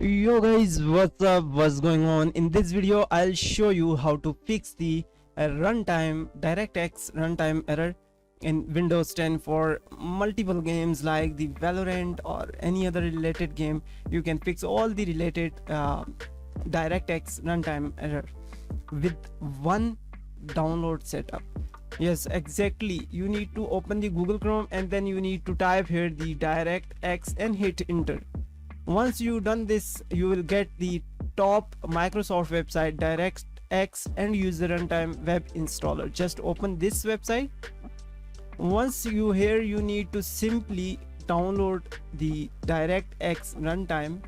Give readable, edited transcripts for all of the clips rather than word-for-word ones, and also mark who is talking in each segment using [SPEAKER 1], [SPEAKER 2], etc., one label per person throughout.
[SPEAKER 1] Yo guys, what's up, what's going on? In this video I'll show you how to fix the runtime DirectX runtime error in Windows 10 for multiple games like the Valorant or any other related game. You can fix all the related DirectX runtime error with one download setup. Yes, exactly. You need to open the Google Chrome and then you need to type here the DirectX and hit enter. Once you done this, you will get the top Microsoft website, DirectX End-User Runtime web installer. Just open this website. Once you here, you need to simply download the DirectX Runtime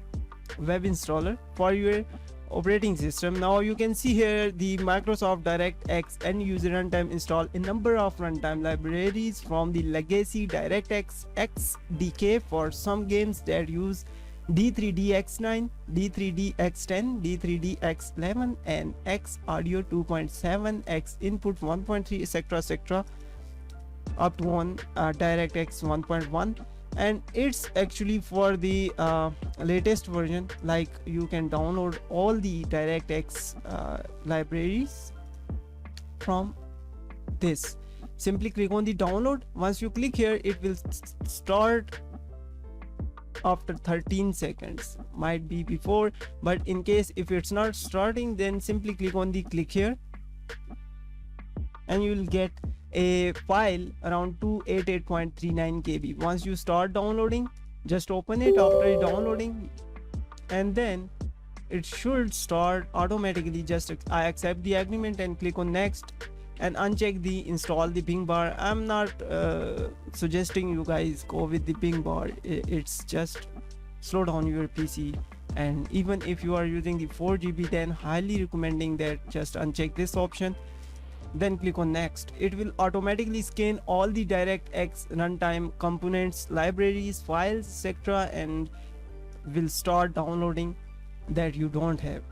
[SPEAKER 1] web installer for your operating system. Now you can see here the Microsoft DirectX End-User Runtime install a number of runtime libraries from the legacy DirectX SDK for some games that use D3DX9, D3DX10, D3DX11 and XAudio 2.7, XInput 1.3, etc up to on DirectX 1.1, and it's actually for the latest version. Like you can download all the DirectX libraries from this. Simply click on the download. Once you click here, it will start after 13 seconds, might be before, but in case if it's not starting, then simply click on the click here and you will get a file around 288.39 KB. Once you start downloading, just open it after downloading and then it should start automatically. Just I accept the agreement and click on next and uncheck the install the ping bar. I'm not suggesting you guys go with the ping bar. It's just slow down your PC, and even if you are using the 4GB, then highly recommending that just uncheck this option, then click on next. It will automatically scan all the DirectX runtime components, libraries, files, etc, and will start downloading that you don't have.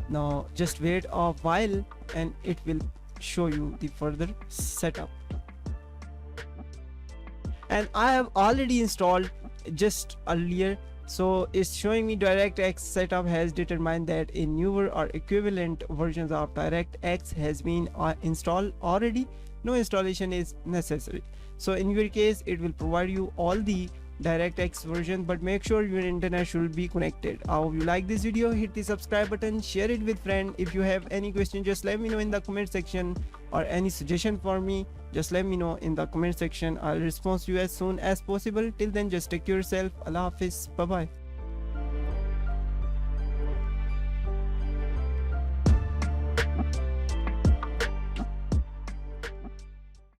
[SPEAKER 1] Now just wait a while and it will show you the further setup. And I have already installed just earlier, so it's showing me DirectX setup has determined that a newer or equivalent versions of DirectX has been installed already. No installation is necessary. So in your case, it will provide you all the DirectX version, but make sure your internet should be connected. I hope you like this video. Hit the subscribe button, share it with friend. If you have any question, just let me know in the comment section, or any suggestion for me, just let me know in the comment section. I'll respond to you as soon as possible. Till then, just take care of yourself. Allah Hafiz. Bye bye.